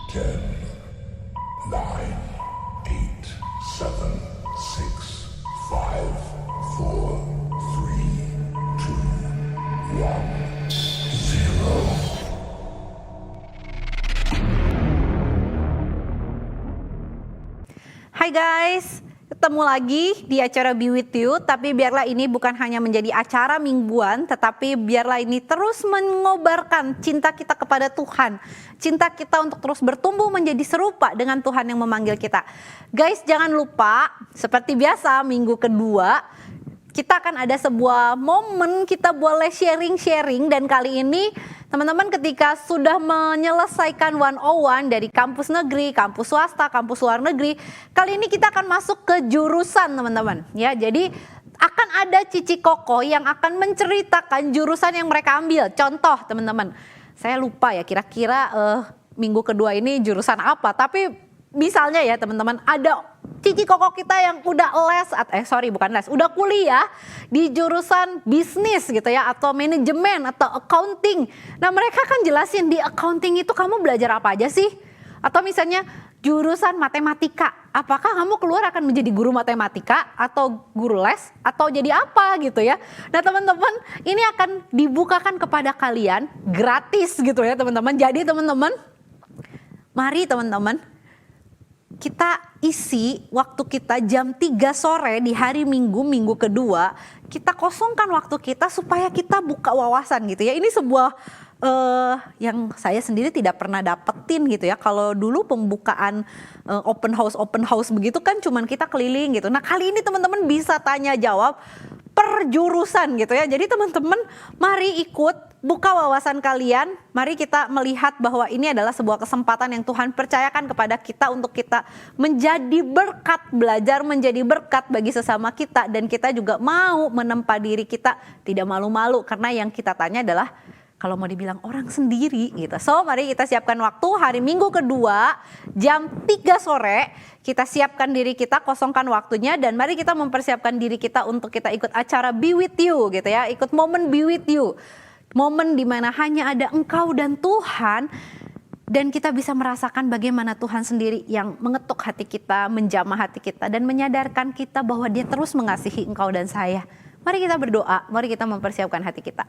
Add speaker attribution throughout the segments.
Speaker 1: 10, 9, 8, 7, 6, 5, 4, 3, 2, 1, 0.
Speaker 2: Hai guys, ketemu lagi di acara Be With You. Tapi biarlah ini bukan hanya menjadi acara mingguan, tetapi biarlah ini terus mengobarkan cinta kita kepada Tuhan. Cinta kita untuk terus bertumbuh menjadi serupa dengan Tuhan yang memanggil kita. Guys, jangan lupa seperti biasa minggu kedua kita akan ada sebuah momen kita boleh sharing-sharing. Dan kali ini teman-teman ketika sudah menyelesaikan 101 dari kampus negeri, kampus swasta, kampus luar negeri, kali ini kita akan masuk ke jurusan teman-teman. Ya, jadi akan ada Cici Koko yang akan menceritakan jurusan yang mereka ambil. Contoh teman-teman, saya lupa ya kira-kira minggu kedua ini jurusan apa. Tapi misalnya ya teman-teman, ada Cici Koko kita yang udah udah kuliah di jurusan bisnis gitu ya, atau manajemen atau accounting. Nah mereka kan jelasin di accounting itu kamu belajar apa aja sih? Atau misalnya jurusan matematika, apakah kamu keluar akan menjadi guru matematika atau guru les atau jadi apa gitu ya. Nah teman-teman, ini akan dibukakan kepada kalian gratis gitu ya teman-teman. Jadi teman-teman, mari teman-teman, kita isi waktu kita jam 3 sore di hari Minggu, minggu kedua. Kita kosongkan waktu kita supaya kita buka wawasan gitu ya. Ini sebuah yang saya sendiri tidak pernah dapetin gitu ya. Kalau dulu pembukaan open house begitu kan cuman kita keliling gitu. Nah kali ini teman-teman bisa tanya jawab per jurusan gitu ya. Jadi teman-teman mari ikut buka wawasan kalian. Mari kita melihat bahwa ini adalah sebuah kesempatan yang Tuhan percayakan kepada kita untuk kita menjadi berkat, belajar menjadi berkat bagi sesama kita. Dan kita juga mau menempa diri kita tidak malu-malu, karena yang kita tanya adalah kalau mau dibilang orang sendiri gitu. So mari kita siapkan waktu hari Minggu kedua jam 3 sore. Kita siapkan diri kita, kosongkan waktunya, dan mari kita mempersiapkan diri kita untuk kita ikut acara Be With You gitu ya. Ikut momen Be With You. Momen dimana hanya ada engkau dan Tuhan. Dan kita bisa merasakan bagaimana Tuhan sendiri yang mengetuk hati kita, menjamah hati kita, dan menyadarkan kita bahwa Dia terus mengasihi engkau dan saya. Mari kita berdoa, mari kita mempersiapkan hati kita.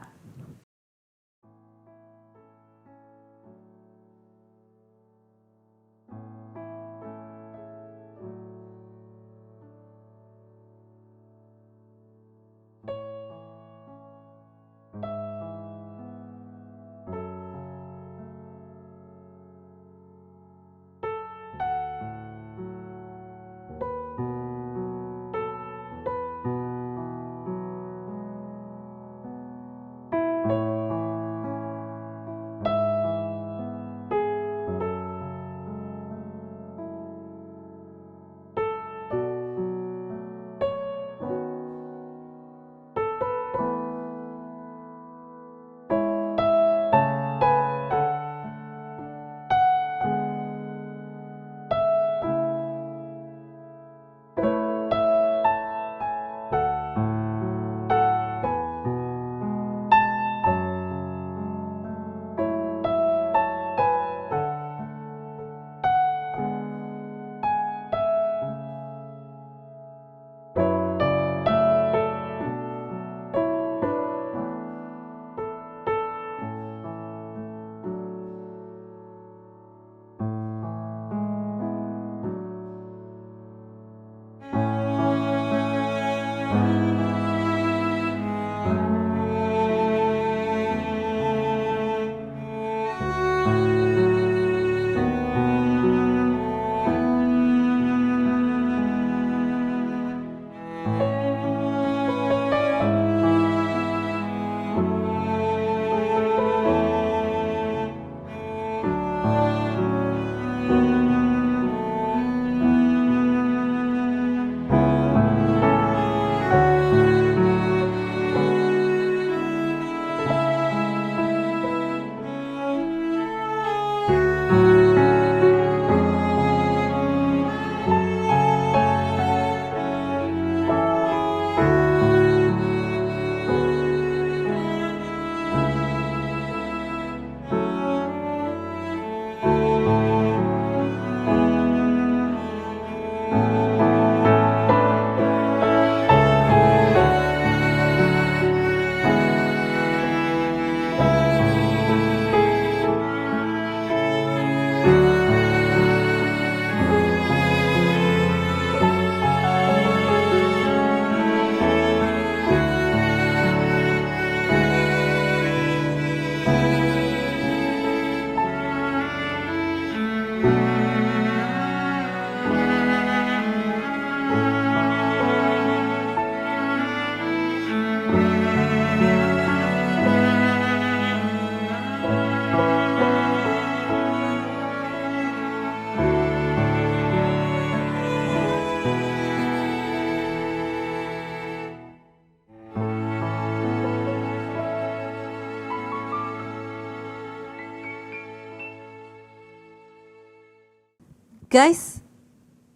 Speaker 2: Guys,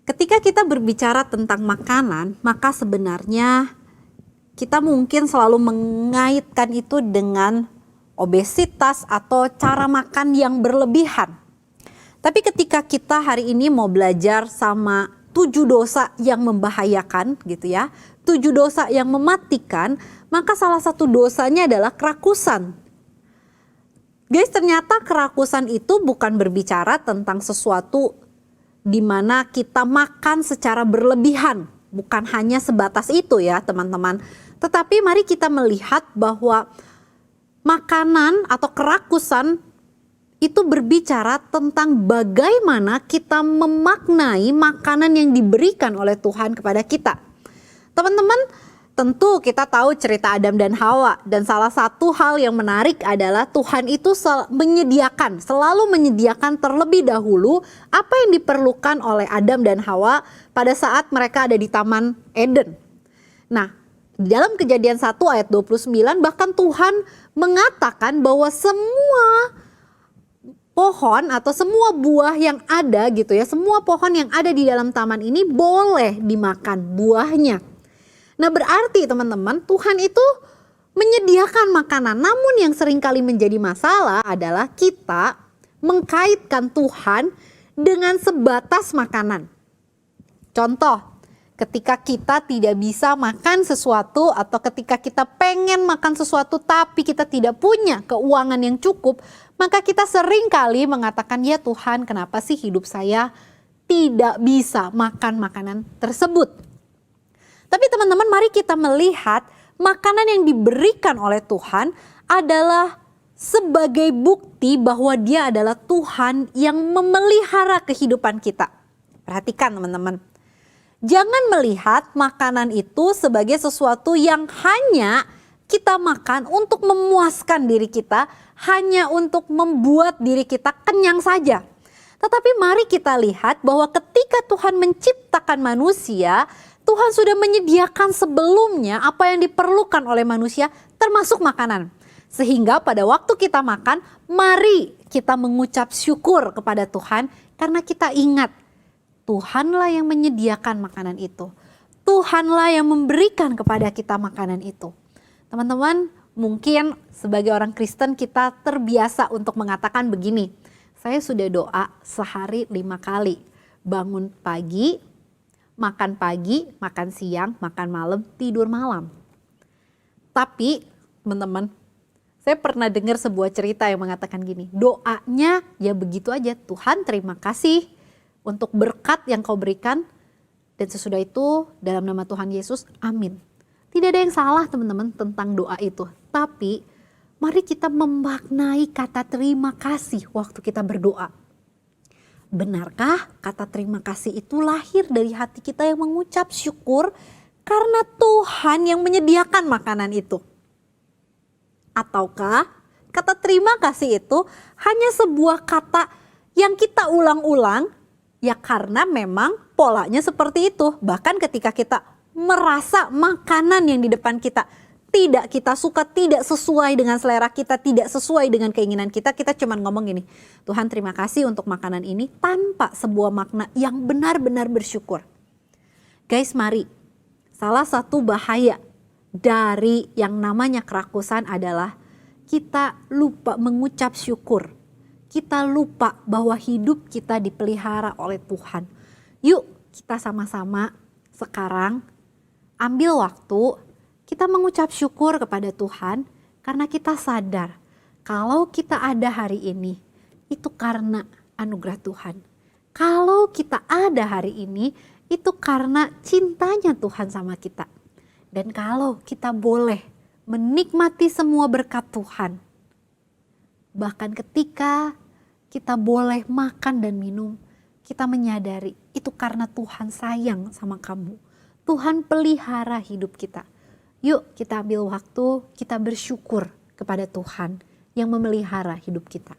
Speaker 2: ketika kita berbicara tentang makanan, maka sebenarnya kita mungkin selalu mengaitkan itu dengan obesitas atau cara makan yang berlebihan. Tapi ketika kita hari ini mau belajar sama 7 dosa yang membahayakan gitu ya, 7 dosa yang mematikan, maka salah satu dosanya adalah kerakusan. Guys, ternyata kerakusan itu bukan berbicara tentang sesuatu di mana kita makan secara berlebihan. Bukan hanya sebatas itu ya teman-teman. Tetapi mari kita melihat bahwa makanan atau kerakusan itu berbicara tentang bagaimana kita memaknai makanan yang diberikan oleh Tuhan kepada kita. Teman-teman, tentu kita tahu cerita Adam dan Hawa, dan salah satu hal yang menarik adalah Tuhan itu selalu menyediakan terlebih dahulu apa yang diperlukan oleh Adam dan Hawa pada saat mereka ada di Taman Eden. Nah, di dalam Kejadian 1 ayat 29 bahkan Tuhan mengatakan bahwa semua pohon atau semua buah yang ada gitu ya, semua pohon yang ada di dalam taman ini boleh dimakan buahnya. Nah, berarti teman-teman, Tuhan itu menyediakan makanan. Namun yang seringkali menjadi masalah adalah kita mengkaitkan Tuhan dengan sebatas makanan. Contoh, ketika kita tidak bisa makan sesuatu atau ketika kita pengen makan sesuatu tapi kita tidak punya keuangan yang cukup, maka kita seringkali mengatakan, ya Tuhan, kenapa sih hidup saya tidak bisa makan makanan tersebut? Tapi teman-teman, mari kita melihat makanan yang diberikan oleh Tuhan adalah sebagai bukti bahwa Dia adalah Tuhan yang memelihara kehidupan kita. Perhatikan teman-teman. Jangan melihat makanan itu sebagai sesuatu yang hanya kita makan untuk memuaskan diri kita, hanya untuk membuat diri kita kenyang saja. Tetapi mari kita lihat bahwa ketika Tuhan menciptakan manusia, Tuhan sudah menyediakan sebelumnya apa yang diperlukan oleh manusia, termasuk makanan. Sehingga pada waktu kita makan, mari kita mengucap syukur kepada Tuhan karena kita ingat Tuhanlah yang menyediakan makanan itu. Tuhanlah yang memberikan kepada kita makanan itu. Teman-teman, mungkin sebagai orang Kristen kita terbiasa untuk mengatakan begini, saya sudah doa sehari 5 kali, bangun pagi, makan siang, makan malam, tidur malam. Tapi teman-teman, saya pernah dengar sebuah cerita yang mengatakan gini, doanya ya begitu aja, Tuhan terima kasih untuk berkat yang kau berikan, dan sesudah itu dalam nama Tuhan Yesus, amin. Tidak ada yang salah teman-teman tentang doa itu, tapi mari kita memaknai kata terima kasih waktu kita berdoa. Benarkah kata terima kasih itu lahir dari hati kita yang mengucap syukur karena Tuhan yang menyediakan makanan itu? Ataukah kata terima kasih itu hanya sebuah kata yang kita ulang-ulang ya karena memang polanya seperti itu. Bahkan ketika kita merasa makanan yang di depan kita tidak kita suka, tidak sesuai dengan selera kita, tidak sesuai dengan keinginan kita, kita cuma ngomong gini, Tuhan terima kasih untuk makanan ini tanpa sebuah makna yang benar-benar bersyukur. Guys, mari, salah satu bahaya dari yang namanya kerakusan adalah kita lupa mengucap syukur. Kita lupa bahwa hidup kita dipelihara oleh Tuhan. Yuk kita sama-sama sekarang ambil waktu, kita mengucap syukur kepada Tuhan karena kita sadar kalau kita ada hari ini itu karena anugerah Tuhan. Kalau kita ada hari ini itu karena cintanya Tuhan sama kita. Dan kalau kita boleh menikmati semua berkat Tuhan, bahkan ketika kita boleh makan dan minum, kita menyadari itu karena Tuhan sayang sama kamu. Tuhan pelihara hidup kita. Yuk kita ambil waktu, kita bersyukur kepada Tuhan yang memelihara hidup kita.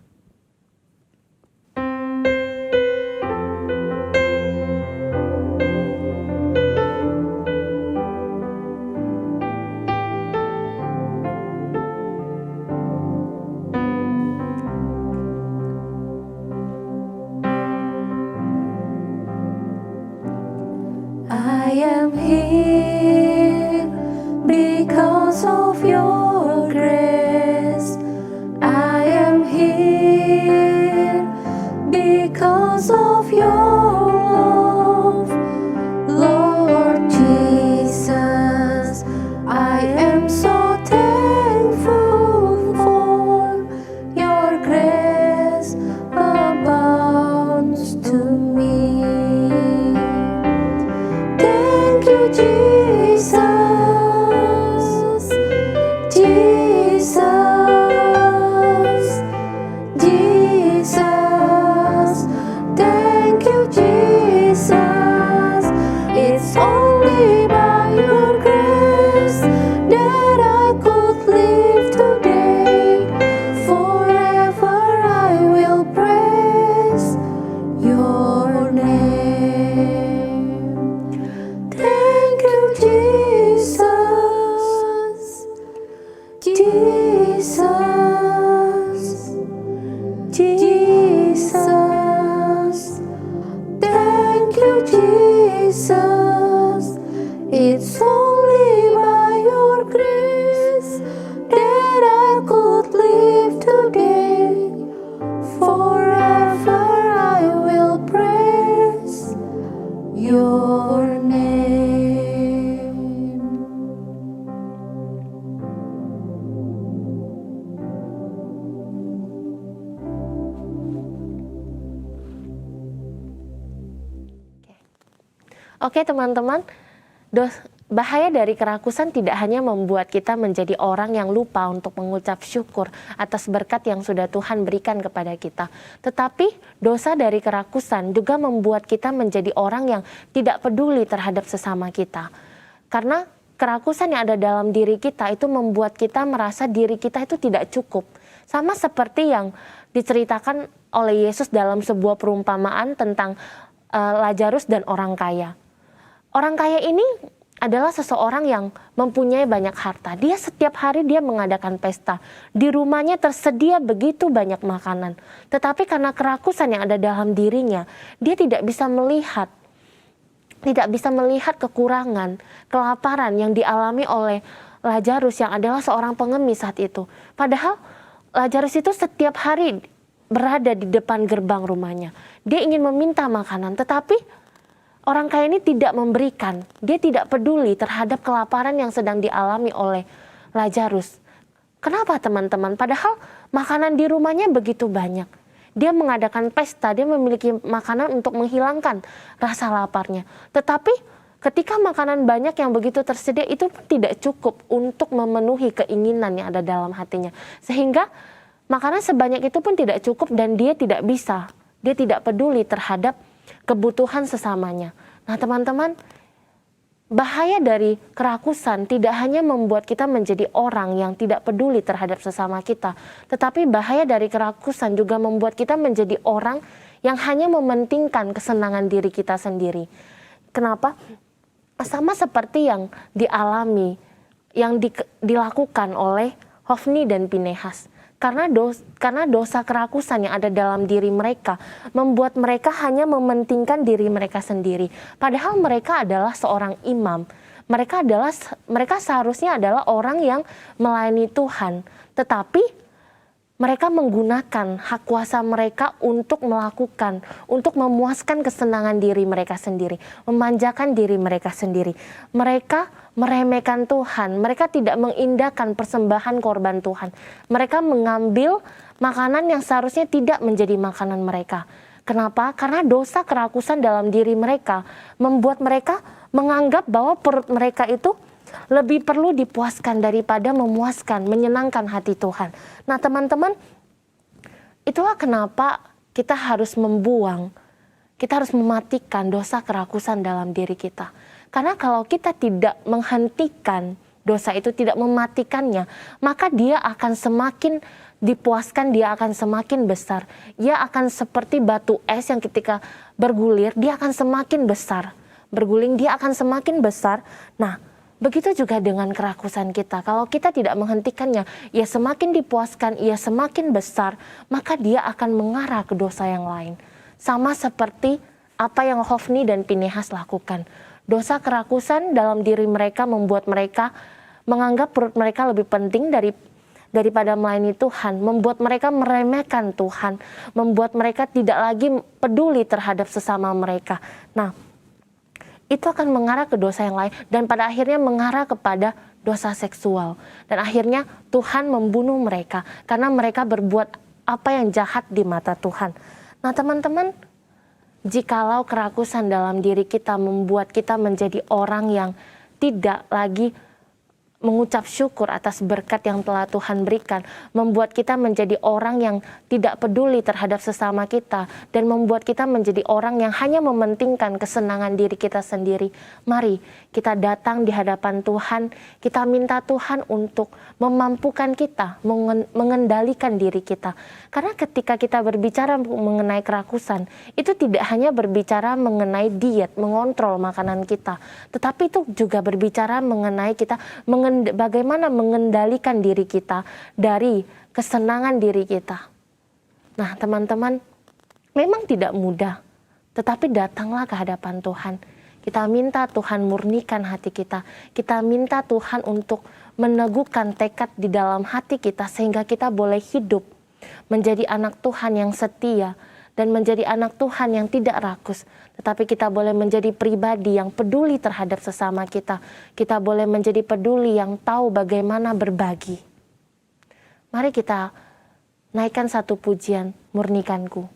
Speaker 3: am here because of your grace. I am here because of your love. Lord Jesus, I am so thankful for your grace abounds to me. Thank you, Jesus, Jesus, Jesus. Thank you, Jesus. It's only by your grace that I could live today. Forever I will praise your name. Thank you, Jesus, Jesus, Jesus. Thank you, Jesus. It's only by your grace that I could live today. Forever I will praise your name.
Speaker 4: Oke teman-teman, bahaya dari kerakusan tidak hanya membuat kita menjadi orang yang lupa untuk mengucap syukur atas berkat yang sudah Tuhan berikan kepada kita. Tetapi dosa dari kerakusan juga membuat kita menjadi orang yang tidak peduli terhadap sesama kita. Karena kerakusan yang ada dalam diri kita itu membuat kita merasa diri kita itu tidak cukup. Sama seperti yang diceritakan oleh Yesus dalam sebuah perumpamaan tentang Lazarus dan orang kaya. Orang kaya ini adalah seseorang yang mempunyai banyak harta. Dia setiap hari dia mengadakan pesta. Di rumahnya tersedia begitu banyak makanan. Tetapi karena kerakusan yang ada dalam dirinya, dia tidak bisa melihat kekurangan, kelaparan yang dialami oleh Lazarus yang adalah seorang pengemis saat itu. Padahal Lazarus itu setiap hari berada di depan gerbang rumahnya. Dia ingin meminta makanan, tetapi orang kaya ini tidak memberikan. Dia tidak peduli terhadap kelaparan yang sedang dialami oleh Lazarus. Kenapa teman-teman? Padahal makanan di rumahnya begitu banyak. Dia mengadakan pesta, dia memiliki makanan untuk menghilangkan rasa laparnya. Tetapi ketika makanan banyak yang begitu tersedia itu pun tidak cukup untuk memenuhi keinginan yang ada dalam hatinya. Sehingga makanan sebanyak itu pun tidak cukup dan dia tidak bisa. Dia tidak peduli terhadap kebutuhan sesamanya. Nah teman-teman, bahaya dari kerakusan tidak hanya membuat kita menjadi orang yang tidak peduli terhadap sesama kita, tetapi bahaya dari kerakusan juga membuat kita menjadi orang yang hanya mementingkan kesenangan diri kita sendiri. Kenapa? Sama seperti yang dilakukan oleh Hofni dan Pinehas. Karena dosa kerakusan yang ada dalam diri mereka membuat mereka hanya mementingkan diri mereka sendiri. Padahal mereka adalah seorang imam. Mereka seharusnya adalah orang yang melayani Tuhan. Tetapi mereka menggunakan hak kuasa mereka untuk memuaskan kesenangan diri mereka sendiri, memanjakan diri mereka sendiri. Mereka meremehkan Tuhan, mereka tidak mengindahkan persembahan korban Tuhan. Mereka mengambil makanan yang seharusnya tidak menjadi makanan mereka. Kenapa? Karena dosa kerakusan dalam diri mereka membuat mereka menganggap bahwa perut mereka itu lebih perlu dipuaskan daripada memuaskan, menyenangkan hati Tuhan. Nah teman-teman, itulah kenapa kita harus mematikan dosa kerakusan dalam diri kita. Karena kalau kita tidak menghentikan dosa itu, tidak mematikannya, maka dia akan semakin dipuaskan, dia akan semakin besar. Dia akan seperti batu es yang ketika bergulir, dia akan semakin besar. Berguling, dia akan semakin besar. Nah, begitu juga dengan kerakusan kita. Kalau kita tidak menghentikannya, ia semakin dipuaskan, ia semakin besar, maka dia akan mengarah ke dosa yang lain. Sama seperti apa yang Hofni dan Pinehas lakukan. Dosa kerakusan dalam diri mereka membuat mereka menganggap perut mereka lebih penting daripada melayani Tuhan, membuat mereka meremehkan Tuhan, membuat mereka tidak lagi peduli terhadap sesama mereka. Nah, itu akan mengarah ke dosa yang lain dan pada akhirnya mengarah kepada dosa seksual. Dan akhirnya Tuhan membunuh mereka karena mereka berbuat apa yang jahat di mata Tuhan. Nah, teman-teman, jikalau kerakusan dalam diri kita membuat kita menjadi orang yang tidak lagi mengucap syukur atas berkat yang telah Tuhan berikan, membuat kita menjadi orang yang tidak peduli terhadap sesama kita, dan membuat kita menjadi orang yang hanya mementingkan kesenangan diri kita sendiri. Mari kita datang di hadapan Tuhan, kita minta Tuhan untuk memampukan kita, mengendalikan diri kita. Karena ketika kita berbicara mengenai kerakusan, itu tidak hanya berbicara mengenai diet, mengontrol makanan kita, tetapi itu juga berbicara mengenai kita bagaimana mengendalikan diri kita dari kesenangan diri kita. Nah, teman-teman, memang tidak mudah, tetapi datanglah ke hadapan Tuhan. Kita minta Tuhan murnikan hati kita. Kita minta Tuhan untuk meneguhkan tekad di dalam hati kita sehingga kita boleh hidup menjadi anak Tuhan yang setia dan menjadi anak Tuhan yang tidak rakus. Tetapi kita boleh menjadi pribadi yang peduli terhadap sesama kita. Kita boleh menjadi peduli yang tahu bagaimana berbagi. Mari kita naikkan satu pujian, Murnikanku.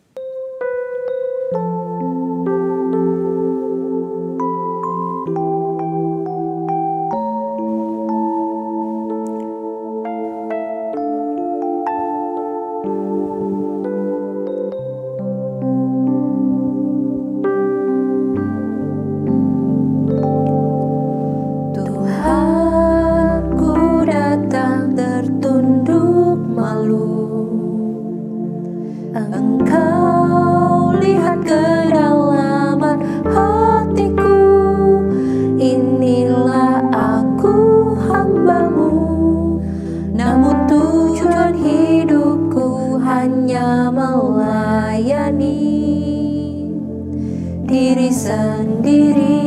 Speaker 3: Diri sendiri,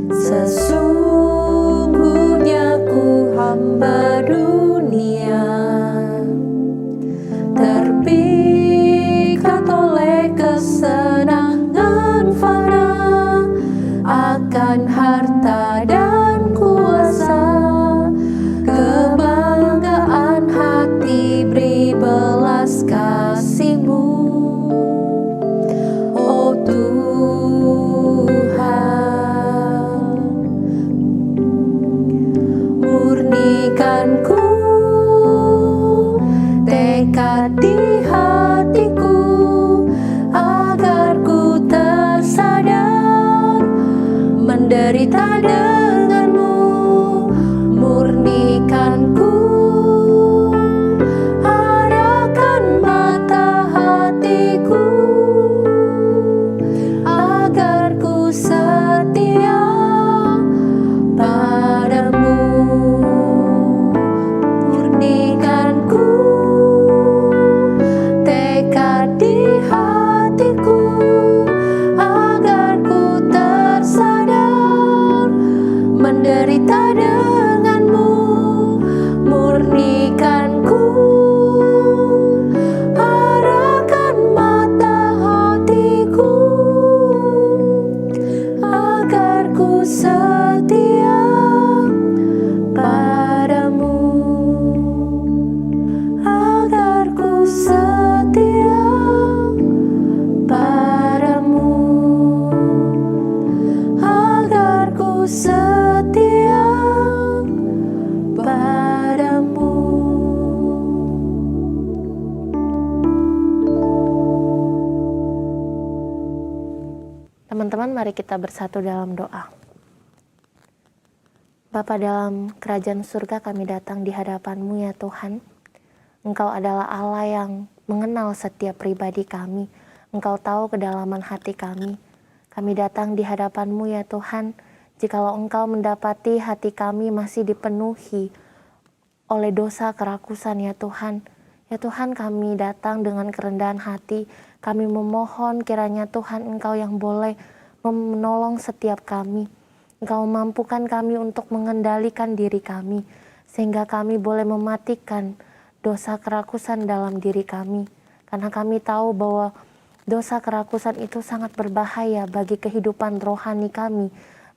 Speaker 3: sesungguhnya ku hamba dunia, terpikat oleh kesenangan fana, akan harta dan kuasa, kebanggaan hati beri belas kasih-Mu. Murnikanku tekad di hatiku, agar ku tersadar menderita denganmu. Murnikanku, arahkan mata hatiku, agar ku setia padamu. Murnikanku tekad di hatiku, agar ku tersadar menderita denganmu. Murnikanku, arahkan mata hatiku, agar ku setia padamu, agar ku setia padamu, agar ku setia padamu.
Speaker 4: Teman-teman, mari kita bersatu dalam doa. Bapa dalam kerajaan surga, kami datang di hadapan-Mu ya Tuhan. Engkau adalah Allah yang mengenal setiap pribadi kami. Engkau tahu kedalaman hati kami. Kami datang di hadapan-Mu ya Tuhan. Jikalau Engkau mendapati hati kami masih dipenuhi oleh dosa kerakusan ya Tuhan. Ya Tuhan, kami datang dengan kerendahan hati. Kami memohon kiranya Tuhan Engkau yang boleh menolong setiap kami. Engkau mampukan kami untuk mengendalikan diri kami, sehingga kami boleh mematikan dosa kerakusan dalam diri kami. Karena kami tahu bahwa dosa kerakusan itu sangat berbahaya bagi kehidupan rohani kami,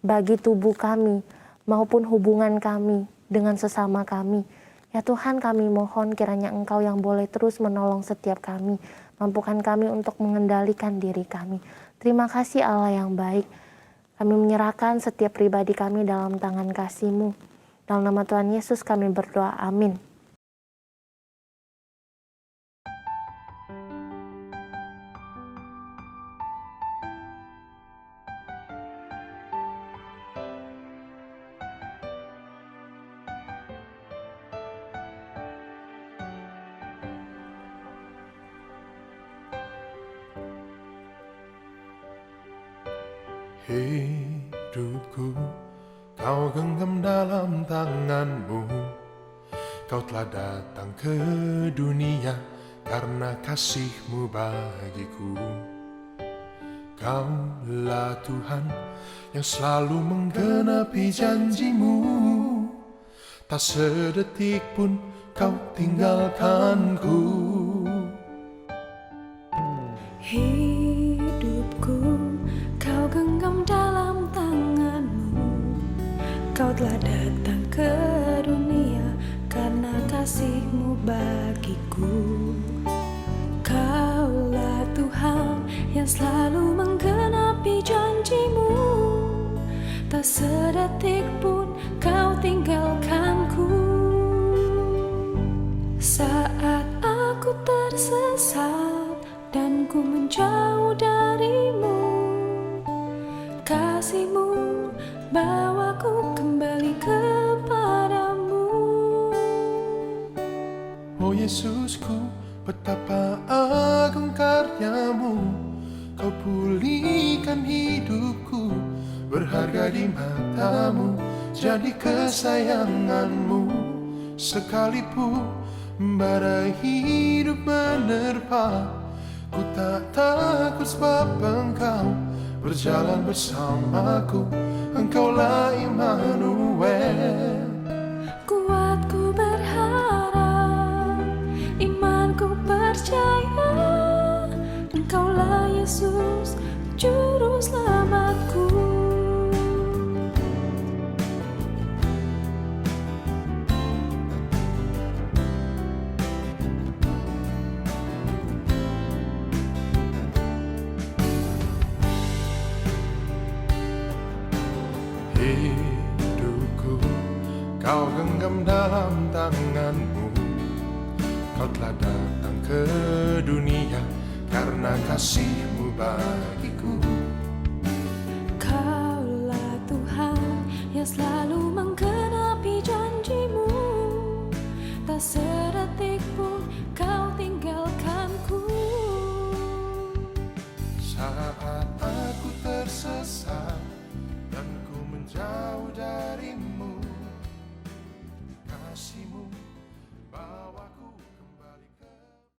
Speaker 4: bagi tubuh kami, maupun hubungan kami dengan sesama kami. Ya Tuhan, kami mohon kiranya Engkau yang boleh terus menolong setiap kami, mampukan kami untuk mengendalikan diri kami. Terima kasih Allah yang baik. Kami menyerahkan setiap pribadi kami dalam tangan kasih-Mu. Dalam nama Tuhan Yesus kami berdoa, amin.
Speaker 5: Hidupku Kau genggam dalam tangan-Mu. Kau telah datang ke dunia karena kasih-Mu bagiku. Kaulah Tuhan yang selalu menggenapi janji-Mu. Tak sedetik pun Kau tinggalkanku.
Speaker 3: Hidupku Kau genggam dalam tangan-Mu. Kau telah datang ke dunia karena kasih-Mu bagiku. Kaulah Tuhan yang selalu menggenapi janji-Mu. Tak sedetik pun Kau tinggalkanku. Saat aku tersesat dan ku menjauh dari-Mu, kasih-Mu bawaku kembali kepadamu.
Speaker 5: Oh Yesusku, betapa agung karya-Mu. Kau pulihkan hidupku, berharga di mata-Mu, jadi kesayangan-Mu. Sekalipun badai hidup menerpa, ku tak takut sebab Engkau berjalan bersamaku. Engkaulah Immanuel.
Speaker 3: Kuatku berharap, imanku percaya, Engkaulah Yesus, Juru Selamatku.
Speaker 5: Hidupku Kau genggam dalam tangan-Mu. Kau telah datang ke dunia karena kasih-Mu bagiku.
Speaker 3: Kaulah Tuhan yang selalu menggenapi janji-Mu. Tak sedetik